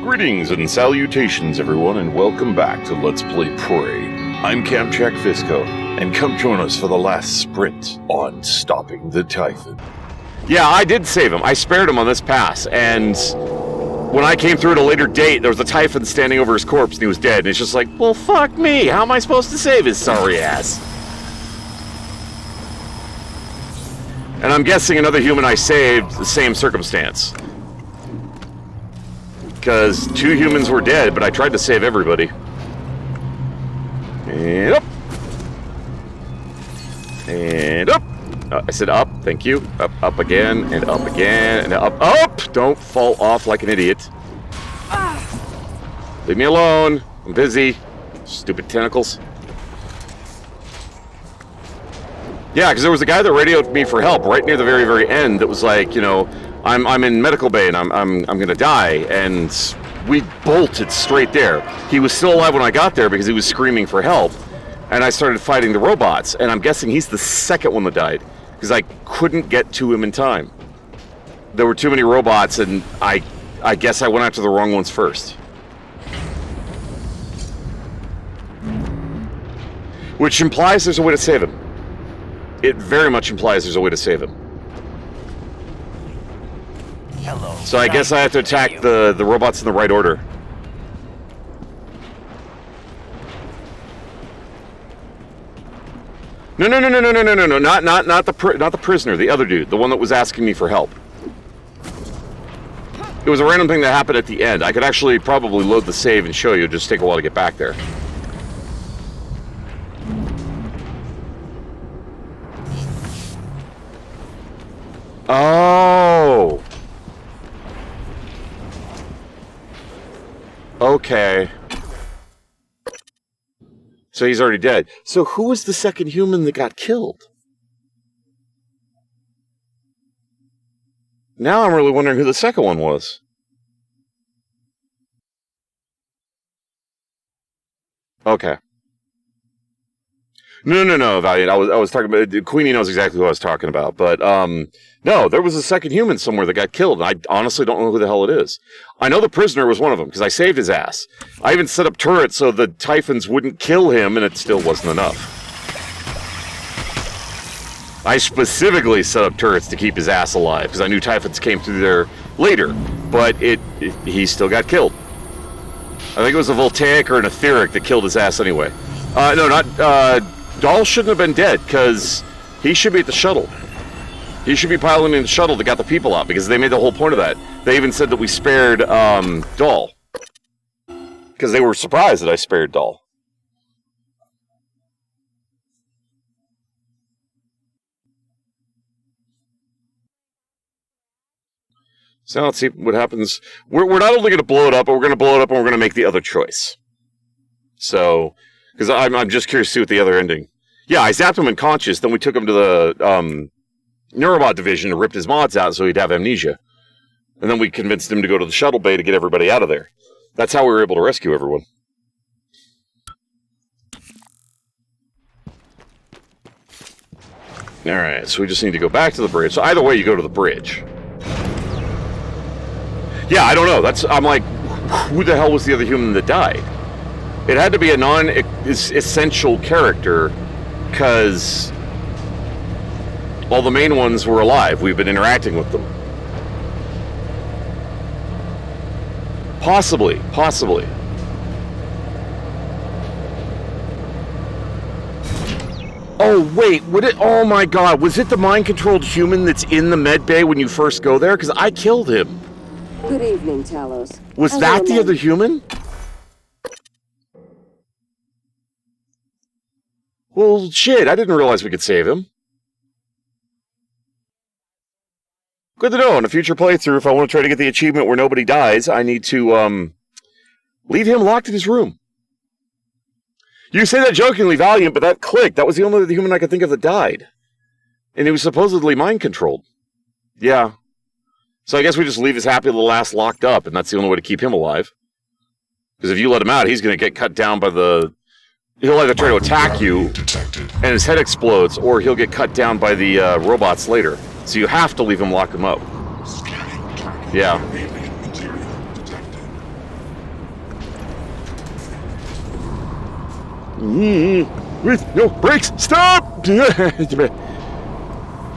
Greetings and salutations, everyone, and welcome back to Let's Play Prey. I'm Camp Jack Fisco, and come join us for the last sprint on stopping the Typhon. Yeah, I did save him. I spared him on this pass, and when I came through at a later date, there was a Typhon standing over his corpse, and he was dead, and it's just like, well, fuck me. How am I supposed to save his sorry ass? And I'm guessing another human I saved, the same circumstance. Because 2 humans were dead, but I tried to save everybody. And up! And up! I said up, thank you. Up again, and up again, and up! Don't fall off like an idiot. Leave me alone. I'm busy. Stupid tentacles. Yeah, because there was a guy that radioed me for help right near the very, very end that was like, you know, I'm in medical bay and I'm gonna die, and we bolted straight there. He was still alive when I got there because he was screaming for help, and I started fighting the robots, and I'm guessing he's the second one that died because I couldn't get to him in time. There were too many robots, and I guess I went after the wrong ones first. Which implies there's a way to save him. It very much implies there's a way to save him. Hello. So I guess I have to attack the robots in the right order. No, not the prisoner, the other dude, the one that was asking me for help. It was a random thing that happened at the end. I could actually probably load the save and show you. It'd just take a while to get back there. Oh. Okay. So he's already dead. So who was the second human that got killed? Now I'm really wondering who the second one was. Okay. No, Valiant. I was talking about... Queenie knows exactly who I was talking about. But, no, there was a second human somewhere that got killed, and I honestly don't know who the hell it is. I know the prisoner was one of them, because I saved his ass. I even set up turrets so the Typhons wouldn't kill him, and it still wasn't enough. I specifically set up turrets to keep his ass alive, because I knew Typhons came through there later, but he still got killed. I think it was a voltaic or an etheric that killed his ass anyway. No, not... Dahl shouldn't have been dead, because he should be at the shuttle. He should be piloting the shuttle that got the people out, because they made the whole point of that. They even said that we spared, Dahl. Because they were surprised that I spared Dahl. So now let's see what happens. We're not only going to blow it up, but we're going to blow it up and we're going to make the other choice. So, because I'm just curious to see what the other ending. Yeah, I zapped him unconscious, then we took him to the, Neurobot division and ripped his mods out so he'd have amnesia. And then we convinced him to go to the shuttle bay to get everybody out of there. That's how we were able to rescue everyone. Alright, so we just need to go back to the bridge. So either way, you go to the bridge. Yeah, I don't know. I'm like, who the hell was the other human that died? It had to be a non-essential character, because... all the main ones were alive. We've been interacting with them. Possibly. Oh, wait. Oh my god. Was it the mind-controlled human that's in the med bay when you first go there? Because I killed him. Good evening, Talos. Was that the other human? Well, shit. I didn't realize we could save him. Good to know. In a future playthrough, if I want to try to get the achievement where nobody dies, I need to, leave him locked in his room. You say that jokingly, Valiant, but that clicked. That was the only other human I could think of that died. And he was supposedly mind-controlled. Yeah. So I guess we just leave his happy little ass locked up, and that's the only way to keep him alive. Because if you let him out, he's going to get cut down by the... He'll either try to attack you, and his head explodes, or he'll get cut down by the robots later. So you have to leave him, lock him up. Yeah. With no brakes, stop!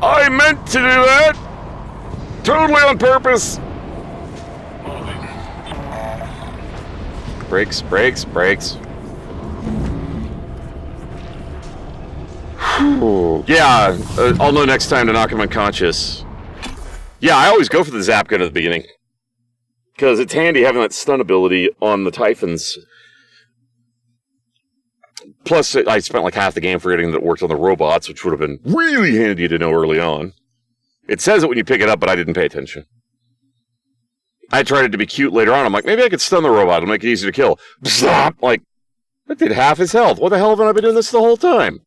I meant to do that! Totally on purpose! Brakes, brakes, brakes. Yeah, I'll know next time to knock him unconscious. Yeah, I always go for the zap gun at the beginning. Because it's handy having that stun ability on the Typhons. Plus, I spent like half the game forgetting that it worked on the robots, which would have been really handy to know early on. It says it when you pick it up, but I didn't pay attention. I tried it to be cute later on. I'm like, maybe I could stun the robot. It'll make it easier to kill. Bzop! Like, that did half his health. What the hell have I been doing this the whole time?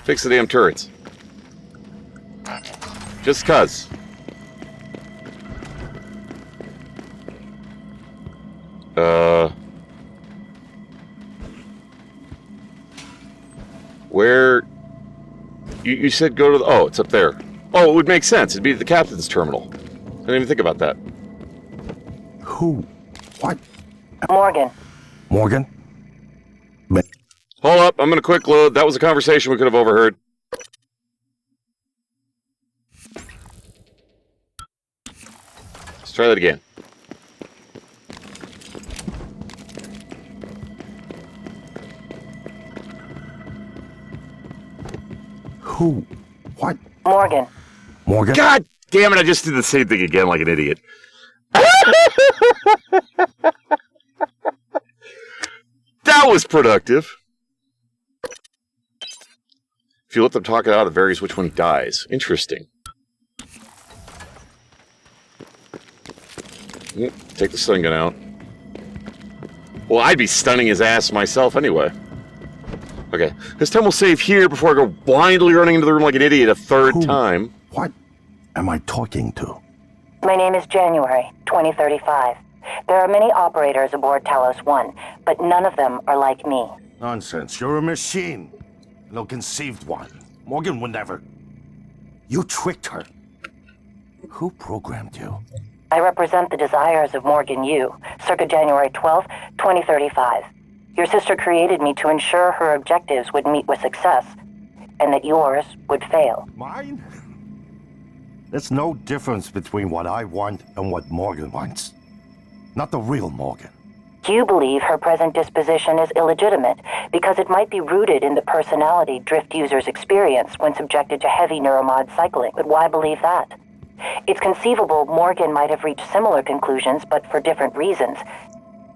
Fix the damn turrets. Just cuz. Where... You said go to the... Oh, it's up there. Oh, it would make sense. It'd be the captain's terminal. I didn't even think about that. Who? What? Morgan. Morgan? Hold up, I'm gonna quick load. That was a conversation we could have overheard. Let's try that again. Who? What? Morgan. Morgan? God damn it, I just did the same thing again like an idiot. That was productive. If you let them talk it out, it varies which one dies. Interesting. Take the stun gun out. Well, I'd be stunning his ass myself anyway. Okay, this time we'll save here before I go blindly running into the room like an idiot a third time. What am I talking to? My name is January, 2035. There are many operators aboard Talos 1, but none of them are like me. Nonsense. You're a machine. An ill-conceived one. Morgan would never. You tricked her. Who programmed you? I represent the desires of Morgan Yu, circa January 12th, 2035. Your sister created me to ensure her objectives would meet with success, and that yours would fail. Mine? There's no difference between what I want and what Morgan wants. Not the real Morgan. You believe her present disposition is illegitimate because it might be rooted in the personality Drift users experience when subjected to heavy neuromod cycling. But why believe that? It's conceivable Morgan might have reached similar conclusions, but for different reasons.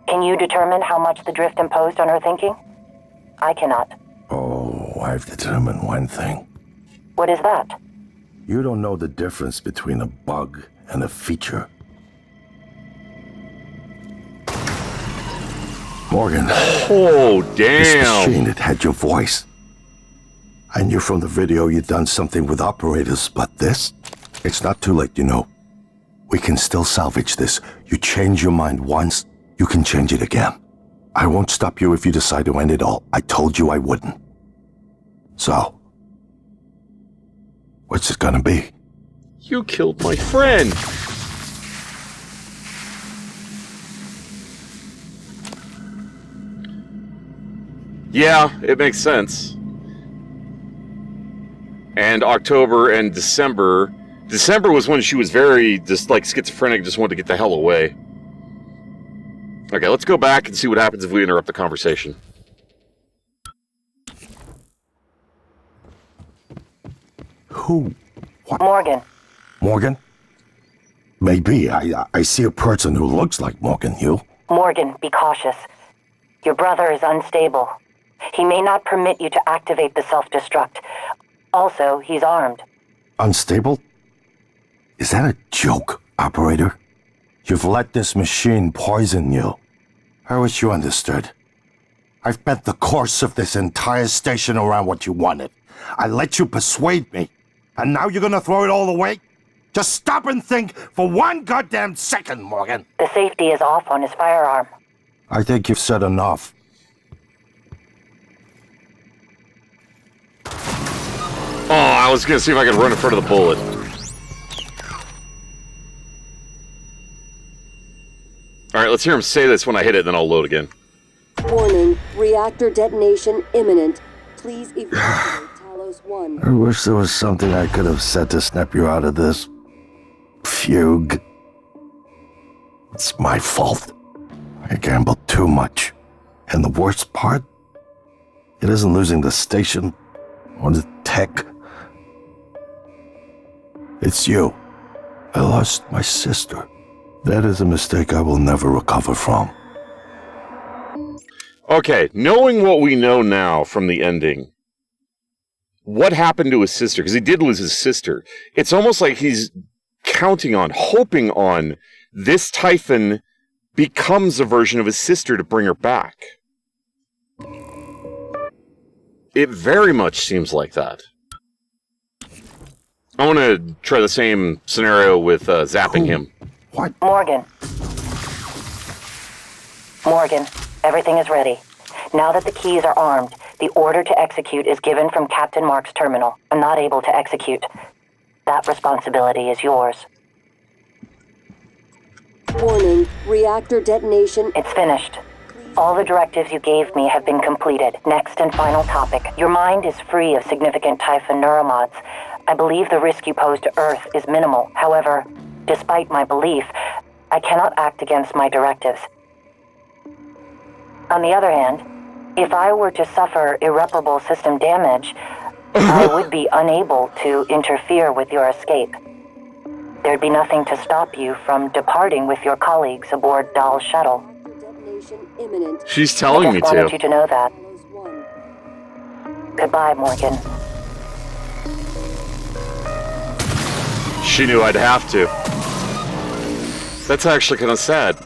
Can you determine how much the Drift imposed on her thinking? I cannot. Oh, I've determined one thing. What is that? You don't know the difference between a bug and a feature. Morgan. Oh, This damn. machine, it had your voice. I knew from the video you'd done something with operators, but this? It's not too late, you know. We can still salvage this. You change your mind once, you can change it again. I won't stop you if you decide to end it all. I told you I wouldn't. So, what's it gonna be? You killed my friend. Yeah, it makes sense. And October and December. December was when she was very, just like schizophrenic, just wanted to get the hell away. Okay, let's go back and see what happens if we interrupt the conversation. Who? What? Morgan. Morgan? Maybe. I see a person who looks like Morgan, you. Morgan, be cautious. Your brother is unstable. He may not permit you to activate the self-destruct. Also, he's armed. Unstable? Is that a joke, operator? You've let this machine poison you. I wish you understood. I've bent the course of this entire station around what you wanted. I let you persuade me. And now you're gonna throw it all away? Just stop and think for one goddamn second, Morgan. The safety is off on his firearm. I think you've said enough. Oh, I was gonna see if I could run in front of the bullet. Alright, let's hear him say this when I hit it, then I'll load again. Warning, reactor detonation imminent. Please evacuate Talos 1. I wish there was something I could have said to snap you out of this fugue. It's my fault. I gambled too much. And the worst part? It isn't losing the station or the tech. It's you. I lost my sister. That is a mistake I will never recover from. Okay, knowing what we know now from the ending, what happened to his sister? Because he did lose his sister. It's almost like he's counting on, hoping on, this Typhon becomes a version of his sister to bring her back. It very much seems like that. I want to try the same scenario with zapping him. What? Morgan, everything is ready. Now that the keys are armed, the order to execute is given from Captain Mark's terminal. I'm not able to execute. That responsibility is yours. Warning, reactor detonation. It's finished. All the directives you gave me have been completed. Next and final topic. Your mind is free of significant Typhon neuromods. I believe the risk you pose to Earth is minimal. However, despite my belief, I cannot act against my directives. On the other hand, if I were to suffer irreparable system damage, I would be unable to interfere with your escape. There'd be nothing to stop you from departing with your colleagues aboard Dahl's shuttle. Detonation imminent. She's telling me I just wanted to. you to know that. Talos 1. Goodbye, Morgan. She knew I'd have to. That's actually kind of sad.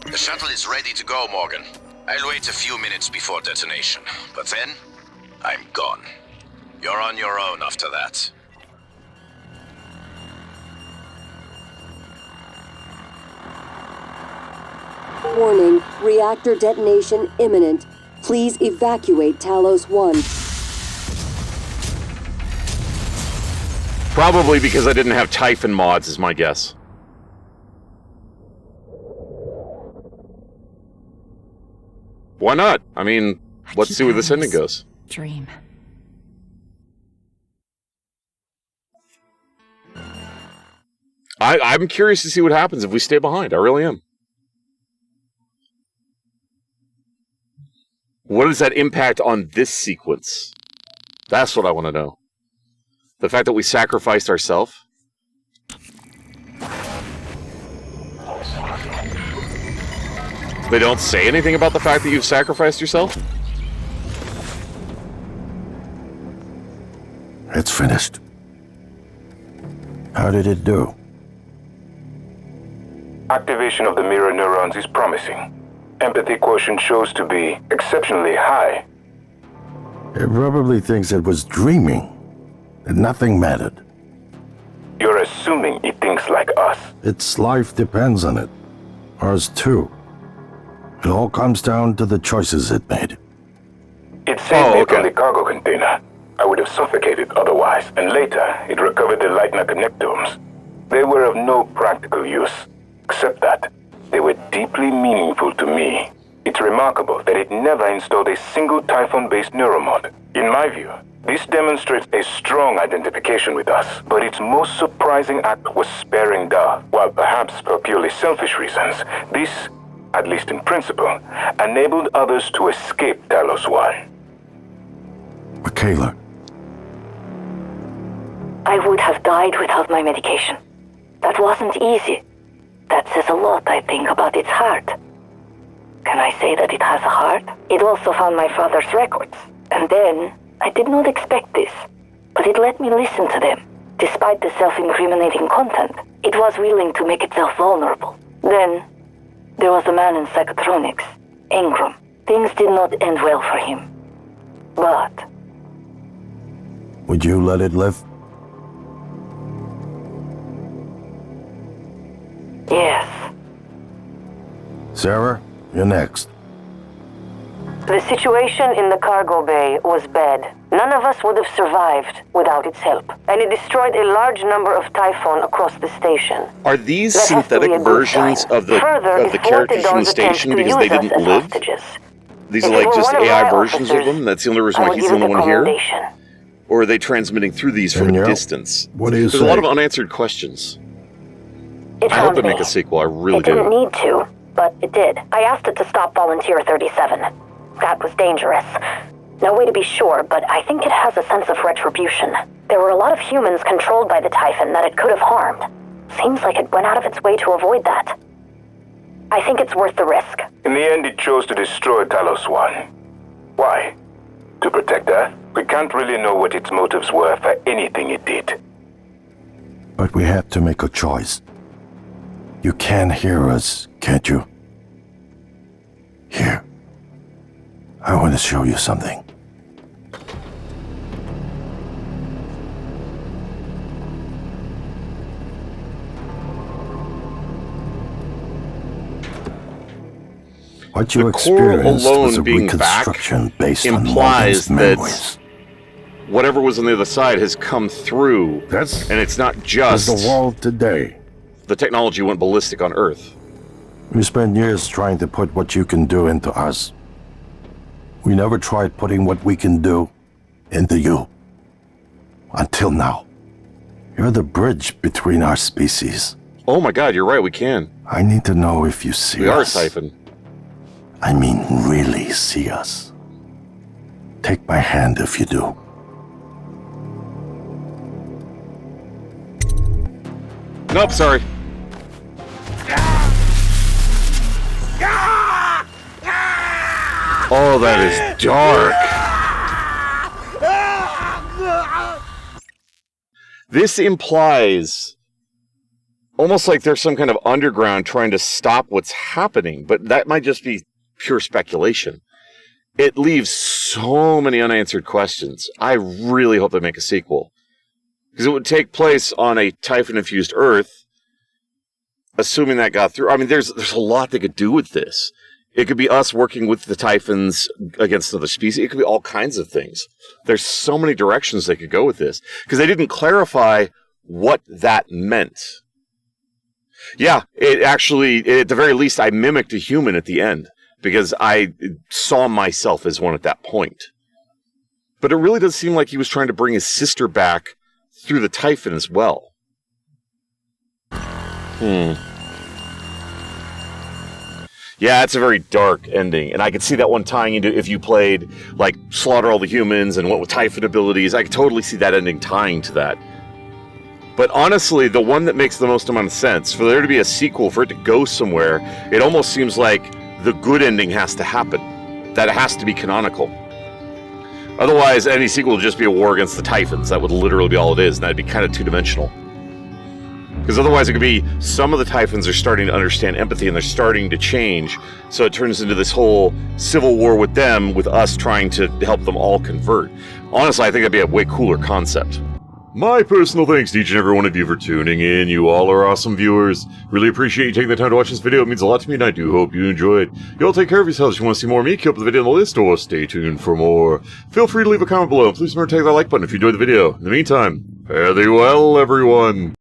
The shuttle is ready to go, Morgan. I'll wait a few minutes before detonation, but then, I'm gone. You're on your own after that. Warning, reactor detonation imminent. Please evacuate Talos 1. Probably because I didn't have Typhon mods, is my guess. Why not? I mean, let's see where this ending goes. Dream. I'm curious to see what happens if we stay behind. I really am. What does that impact on this sequence? That's what I want to know. The fact that we sacrificed ourselves? They don't say anything about the fact that you've sacrificed yourself? It's finished. How did it do? Activation of the mirror neurons is promising. Empathy quotient shows to be exceptionally high. It probably thinks it was dreaming, that nothing mattered. You're assuming it thinks like us. Its life depends on it. Ours too. It all comes down to the choices it made. It saved me okay. from the cargo container. I would have suffocated otherwise, and later it recovered the Lightner connectomes. They were of no practical use, except that they were deeply meaningful to me. It's remarkable that it never installed a single Typhon-based neuromod. In my view, this demonstrates a strong identification with us, but its most surprising act was sparing Da. While perhaps for purely selfish reasons, this, at least in principle, enabled others to escape Talos 1. Michaela, I would have died without my medication. That wasn't easy. That says a lot, I think, about its heart. Can I say that it has a heart? It also found my father's records. And then, I did not expect this, but it let me listen to them. Despite the self-incriminating content, it was willing to make itself vulnerable. Then, there was the man in psychotronics, Ingram. Things did not end well for him. But would you let it live? yes, Sarah, you're next. the situation in the cargo bay was bad. None of us would have survived without its help, and it destroyed a large number of Typhon across the station. Are these That has to be synthetic a good versions sign. of the Further, it characters from the thwarted Dawn's station attempt to because they use us didn't as live? hostages. These If are you like were just one of AI my versions of officers, them? That's the only reason I why would he's give the it only the one here? commendation. Or are they transmitting through these from a Danielle, distance? what do you There's a lot say? of unanswered questions. It I hope found they me. make a sequel. I really It didn't do. need to, but it did. I asked it to stop Volunteer 37. That was dangerous. No way to be sure, but I think it has a sense of retribution. There were a lot of humans controlled by the Typhon that it could have harmed. Seems like it went out of its way to avoid that. I think it's worth the risk. In the end, it chose to destroy Talos 1. Why? To protect her? We can't really know what its motives were for anything it did. But we have to make a choice. You can hear us, can't you? Here. I want to show you something. What you The core experienced alone was a being back reconstruction based on implies Morgan's memories. Whatever was on the other side has come through, That's and it's not is just the world today. the technology went ballistic on Earth. We spent years trying to put what you can do into us. We never tried putting what we can do into you. Until now. You're the bridge between our species. Oh my god, you're right, we can. I need to know if you see We are a us. Typhon. I mean, really see us. Take my hand if you do. Nope, sorry. Oh, that is dark. This implies almost like there's some kind of underground trying to stop what's happening, but that might just be pure speculation. It leaves so many unanswered questions. I really hope they make a sequel. Because it would take place on a Typhon-infused Earth, assuming that got through. I mean, there's a lot they could do with this. It could be us working with the Typhons against another species. It could be all kinds of things. There's so many directions they could go with this. Because they didn't clarify what that meant. Yeah, it actually, at the very least, I mimicked a human at the end. Because I saw myself as one at that point. But it really does seem like he was trying to bring his sister back through the Typhon as well. Yeah, it's a very dark ending, and I could see that one tying into if you played, like, Slaughter All the Humans and went with Typhon abilities. I could totally see that ending tying to that. But honestly, the one that makes the most amount of sense, for there to be a sequel, for it to go somewhere, it almost seems like the good ending has to happen. That it has to be canonical. Otherwise, any sequel would just be a war against the Typhons. That would literally be all it is, and that'd be kind of two-dimensional. Because otherwise it could be, some of the Typhons are starting to understand empathy, and they're starting to change, so it turns into this whole civil war with them, with us trying to help them all convert. Honestly, I think that'd be a way cooler concept. My personal thanks to each and every one of you for tuning in. You all are awesome viewers. Really appreciate you taking the time to watch this video. It means a lot to me, and I do hope you enjoyed. You all take care of yourselves. If you want to see more of me, keep up the video on the list, or stay tuned for more. Feel free to leave a comment below, and please remember to take that like button if you enjoyed the video. In the meantime, fare thee well, everyone.